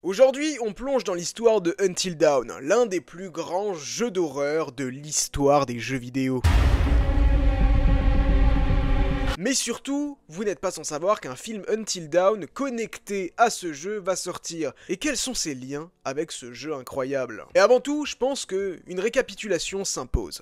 Aujourd'hui, on plonge dans l'histoire de Until Dawn, l'un des plus grands jeux d'horreur de l'histoire des jeux vidéo. Mais surtout, vous n'êtes pas sans savoir qu'un film Until Dawn connecté à ce jeu va sortir. Et quels sont ses liens avec ce jeu incroyable? Et avant tout, je pense que une récapitulation s'impose.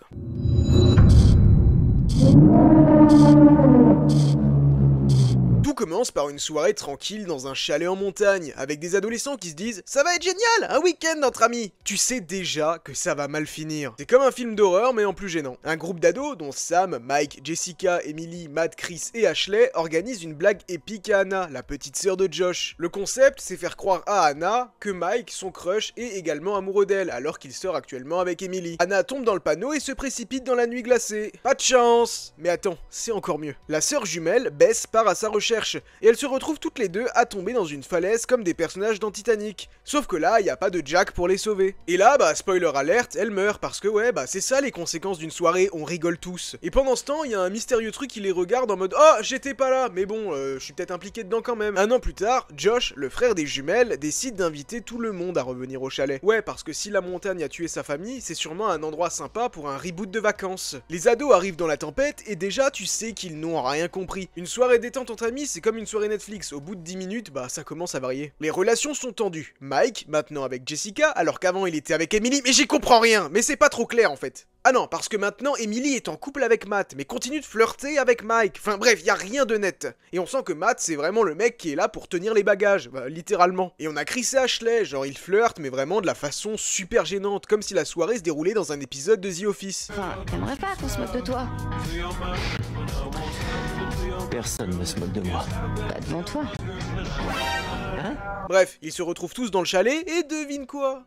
Tout commence par une soirée tranquille dans un chalet en montagne, avec des adolescents qui se disent « Ça va être génial, un week-end entre amis !» Tu sais déjà que ça va mal finir. C'est comme un film d'horreur mais en plus gênant. Un groupe d'ados, dont Sam, Mike, Jessica, Emily, Matt, Chris et Ashley, organise une blague épique à Hannah, la petite sœur de Josh. Le concept, c'est faire croire à Hannah que Mike, son crush, est également amoureux d'elle, alors qu'il sort actuellement avec Emily. Hannah tombe dans le panneau et se précipite dans la nuit glacée. Pas de chance! Mais attends, c'est encore mieux. La sœur jumelle, Bess, part à sa recherche. Et elles se retrouvent toutes les deux à tomber dans une falaise comme des personnages dans Titanic. Sauf que là, y a pas de Jack pour les sauver. Et là, spoiler alerte, elle meurt parce que c'est ça les conséquences d'une soirée, on rigole tous. Et pendant ce temps, y a un mystérieux truc qui les regarde en mode « Oh, j'étais pas là, mais bon, je suis peut-être impliqué dedans quand même. » Un an plus tard, Josh, le frère des jumelles, décide d'inviter tout le monde à revenir au chalet. Ouais, parce que si la montagne a tué sa famille, c'est sûrement un endroit sympa pour un reboot de vacances. Les ados arrivent dans la tempête et déjà, tu sais qu'ils n'ont rien compris. Une soirée détente entre amis, c'est comme une soirée Netflix, au bout de 10 minutes, ça commence à varier. Les relations sont tendues. Mike, maintenant avec Jessica, alors qu'avant il était avec Emily, mais j'y comprends rien, mais c'est pas trop clair en fait. Ah non, parce que maintenant Emily est en couple avec Matt, mais continue de flirter avec Mike. Enfin bref, y a rien de net. Et on sent que Matt, c'est vraiment le mec qui est là pour tenir les bagages, littéralement. Et on a Chris et Ashley, genre ils flirtent, mais vraiment de la façon super gênante, comme si la soirée se déroulait dans un épisode de The Office. Enfin, t'aimerais pas qu'on se moque de toi? Personne ne se moque de moi. Pas devant toi. Hein? Bref, ils se retrouvent tous dans le chalet, et devine quoi?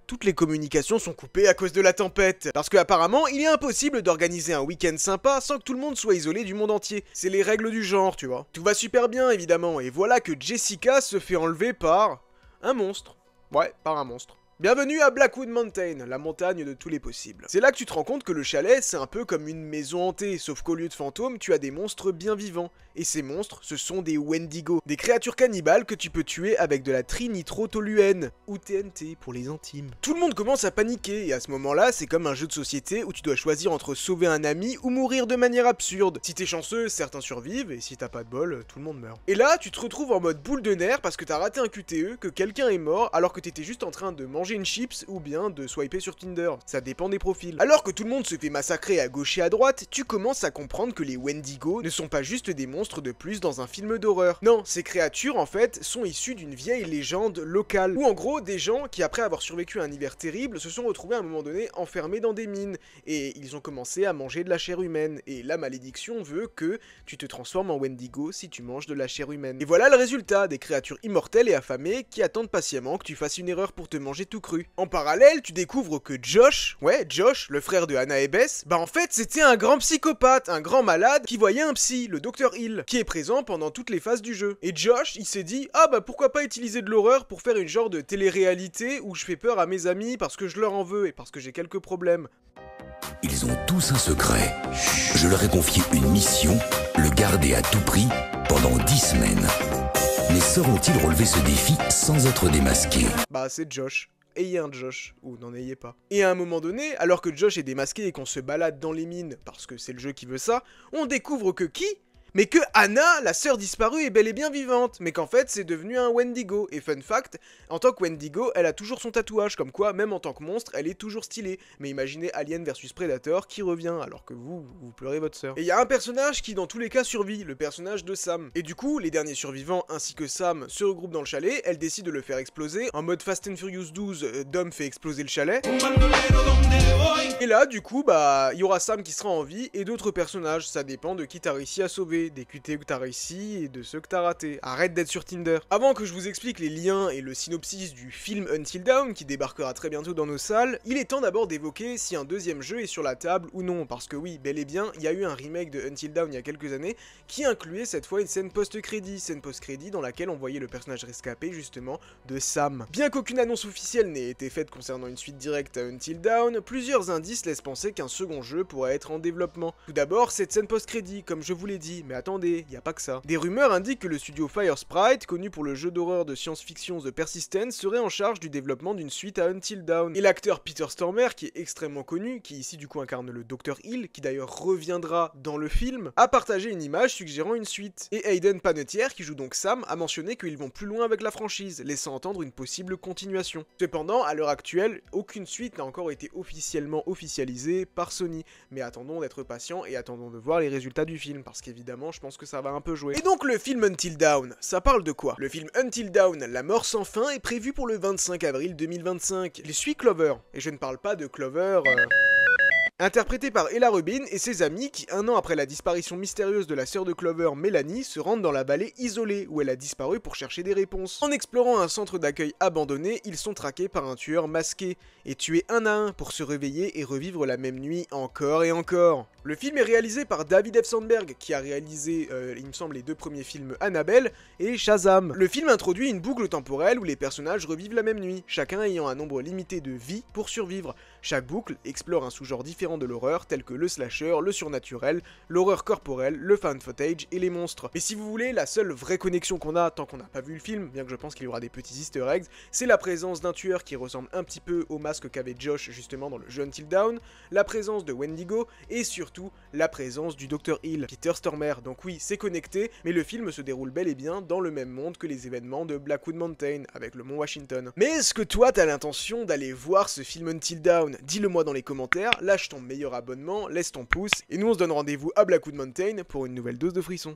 Toutes les communications sont coupées à cause de la tempête. Parce que apparemment, il est impossible d'organiser un week-end sympa sans que tout le monde soit isolé du monde entier. C'est les règles du genre, tu vois. Tout va super bien, évidemment, et voilà que Jessica se fait enlever par un monstre. Ouais, par un monstre. Bienvenue à Blackwood Mountain, la montagne de tous les possibles. C'est là que tu te rends compte que le chalet, c'est un peu comme une maison hantée, sauf qu'au lieu de fantômes, tu as des monstres bien vivants. Et ces monstres, ce sont des Wendigo, des créatures cannibales que tu peux tuer avec de la trinitrotoluène, ou TNT pour les intimes. Tout le monde commence à paniquer, et à ce moment-là, c'est comme un jeu de société où tu dois choisir entre sauver un ami ou mourir de manière absurde. Si t'es chanceux, certains survivent, et si t'as pas de bol, tout le monde meurt. Et là, tu te retrouves en mode boule de nerfs parce que t'as raté un QTE, que quelqu'un est mort, alors que t'étais juste en train de manger une chips ou bien de swiper sur Tinder, ça dépend des profils. Alors que tout le monde se fait massacrer à gauche et à droite, tu commences à comprendre que les Wendigo ne sont pas juste des monstres de plus dans un film d'horreur. Non, ces créatures en fait sont issues d'une vieille légende locale, où en gros des gens qui après avoir survécu à un hiver terrible se sont retrouvés à un moment donné enfermés dans des mines, et ils ont commencé à manger de la chair humaine, et la malédiction veut que tu te transformes en Wendigo si tu manges de la chair humaine. Et voilà le résultat, des créatures immortelles et affamées qui attendent patiemment que tu fasses une erreur pour te manger tout cru. En parallèle, tu découvres que Josh, le frère de Hannah et Bess, en fait c'était un grand psychopathe, un grand malade qui voyait un psy, le Dr Hill, qui est présent pendant toutes les phases du jeu. Et Josh, il s'est dit, pourquoi pas utiliser de l'horreur pour faire une genre de télé-réalité où je fais peur à mes amis parce que je leur en veux et parce que j'ai quelques problèmes. Ils ont tous un secret. Je leur ai confié une mission, le garder à tout prix pendant 10 semaines. Mais sauront-ils relever ce défi sans être démasqués? C'est Josh. Ayez un Josh, ou n'en ayez pas. Et à un moment donné, alors que Josh est démasqué et qu'on se balade dans les mines, parce que c'est le jeu qui veut ça, on découvre que qui ? Mais que Hannah, la sœur disparue, est bel et bien vivante, mais qu'en fait c'est devenu un Wendigo. Et fun fact, en tant que Wendigo, elle a toujours son tatouage, comme quoi même en tant que monstre, elle est toujours stylée. Mais imaginez Alien vs Predator qui revient, alors que vous pleurez votre sœur. Et il y a un personnage qui dans tous les cas survit, le personnage de Sam. Et du coup, les derniers survivants ainsi que Sam se regroupent dans le chalet, elle décide de le faire exploser. En mode Fast and Furious 12, Dom fait exploser le chalet. Et là, du coup, il y aura Sam qui sera en vie et d'autres personnages, ça dépend de qui t'as réussi à sauver, des QT que t'as réussi et de ceux que t'as ratés. Arrête d'être sur Tinder. Avant que je vous explique les liens et le synopsis du film Until Dawn qui débarquera très bientôt dans nos salles, il est temps d'abord d'évoquer si un deuxième jeu est sur la table ou non, parce que oui, bel et bien, il y a eu un remake de Until Dawn il y a quelques années qui incluait cette fois une scène post-crédit dans laquelle on voyait le personnage rescapé justement de Sam. Bien qu'aucune annonce officielle n'ait été faite concernant une suite directe à Until Dawn, plusieurs indices laissent penser qu'un second jeu pourrait être en développement. Tout d'abord, cette scène post-crédit, comme je vous l'ai dit, Mais attendez, y a pas que ça. Des rumeurs indiquent que le studio Firesprite, connu pour le jeu d'horreur de science-fiction The Persistence, serait en charge du développement d'une suite à Until Dawn. Et l'acteur Peter Stormare, qui est extrêmement connu, qui ici du coup incarne le Dr Hill, qui d'ailleurs reviendra dans le film, a partagé une image suggérant une suite. Et Hayden Panettiere, qui joue donc Sam, a mentionné qu'ils vont plus loin avec la franchise, laissant entendre une possible continuation. Cependant, à l'heure actuelle, aucune suite n'a encore été officiellement officialisée par Sony, mais attendons d'être patients et attendons de voir les résultats du film, parce qu'évidemment je pense que ça va un peu jouer. Et donc le film Until Dawn, ça parle de quoi? Le film Until Dawn, La mort sans fin, est prévu pour le 25 avril 2025. Il suit Clover, et je ne parle pas de Clover... Interprété par Ella Rubin et ses amis qui, un an après la disparition mystérieuse de la sœur de Clover, Mélanie, se rendent dans la vallée isolée où elle a disparu pour chercher des réponses. En explorant un centre d'accueil abandonné, ils sont traqués par un tueur masqué et tués un à un pour se réveiller et revivre la même nuit encore et encore. Le film est réalisé par David F. Sandberg qui a réalisé, il me semble, les 2 premiers films Annabelle et Shazam. Le film introduit une boucle temporelle où les personnages revivent la même nuit, chacun ayant un nombre limité de vies pour survivre. Chaque boucle explore un sous-genre différent de l'horreur tel que le slasher, le surnaturel, l'horreur corporelle, le fan footage et les monstres. Mais si vous voulez, la seule vraie connexion qu'on a tant qu'on n'a pas vu le film, bien que je pense qu'il y aura des petits easter eggs, c'est la présence d'un tueur qui ressemble un petit peu au masque qu'avait Josh justement dans le jeu Until Dawn, la présence de Wendigo et surtout la présence du Dr Hill, Peter Stormare. Donc oui, c'est connecté, mais le film se déroule bel et bien dans le même monde que les événements de Blackwood Mountain avec le mont Washington. Mais est-ce que toi t'as l'intention d'aller voir ce film Until Dawn? Dis-le moi dans les commentaires, lâche ton meilleur abonnement, laisse ton pouce, et nous on se donne rendez-vous à Blackwood Mountain pour une nouvelle dose de frissons.